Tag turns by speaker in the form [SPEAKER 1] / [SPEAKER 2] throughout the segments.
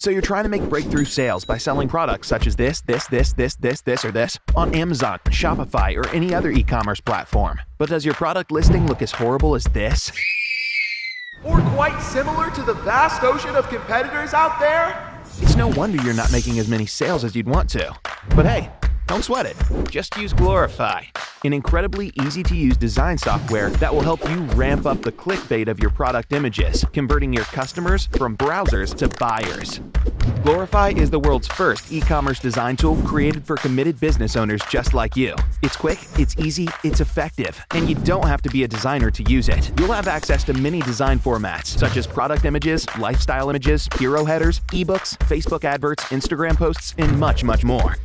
[SPEAKER 1] So you're trying to make breakthrough sales by selling products such as this, or this on Amazon, Shopify, or any other e-commerce platform. But does your product listing look as horrible as this?
[SPEAKER 2] Or quite similar to the vast ocean of competitors out there?
[SPEAKER 1] It's no wonder you're not making as many sales as you'd want to. But hey, don't sweat it. Just use Glorify, an incredibly easy-to-use design software that will help you ramp up the clickbait of your product images, converting your customers from browsers to buyers. Glorify is the world's first e-commerce design tool created for committed business owners just like you. It's quick, it's easy, it's effective, and you don't have to be a designer to use it. You'll have access to many design formats, such as product images, lifestyle images, hero headers, ebooks, Facebook adverts, Instagram posts, and much, much more.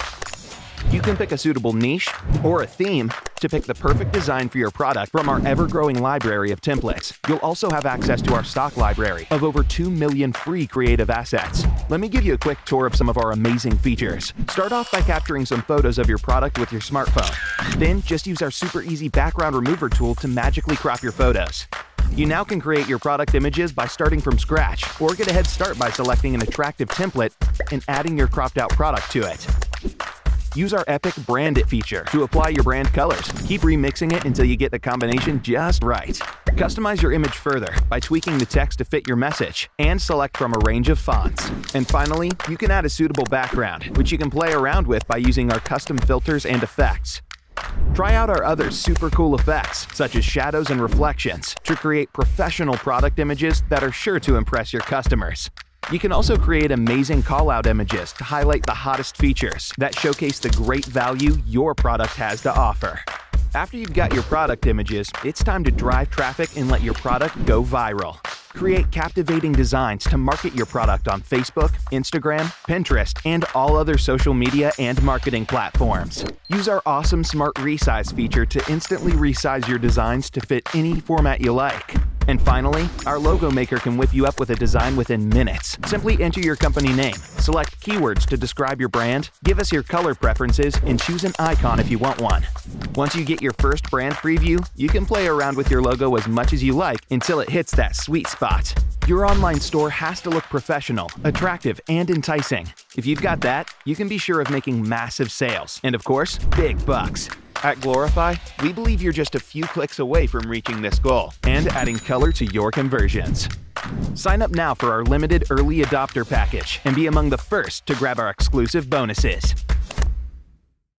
[SPEAKER 1] You can pick a suitable niche or a theme to pick the perfect design for your product from our ever-growing library of templates. You'll also have access to our stock library of over 2 million free creative assets. Let me give you a quick tour of some of our amazing features. Start off by capturing some photos of your product with your smartphone. Then just use our super easy background remover tool to magically crop your photos. You now can create your product images by starting from scratch, or get a head start by selecting an attractive template and adding your cropped out product to it. Use our epic Brand It feature to apply your brand colors. Keep remixing it until you get the combination just right. Customize your image further by tweaking the text to fit your message and select from a range of fonts. And finally, you can add a suitable background, which you can play around with by using our custom filters and effects. Try out our other super cool effects, such as shadows and reflections, to create professional product images that are sure to impress your customers. You can also create amazing call-out images to highlight the hottest features that showcase the great value your product has to offer. After you've got your product images, it's time to drive traffic and let your product go viral. Create captivating designs to market your product on Facebook, Instagram, Pinterest, and all other social media and marketing platforms. Use our awesome Smart Resize feature to instantly resize your designs to fit any format you like. And finally, our logo maker can whip you up with a design within minutes. Simply enter your company name, select keywords to describe your brand, give us your color preferences, and choose an icon if you want one. Once you get your first brand preview, you can play around with your logo as much as you like until it hits that sweet spot. Your online store has to look professional, attractive, and enticing. If you've got that, you can be sure of making massive sales, and of course, big bucks. At Glorify, we believe you're just a few clicks away from reaching this goal and adding color to your conversions. Sign up now for our limited early adopter package and be among the first to grab our exclusive bonuses.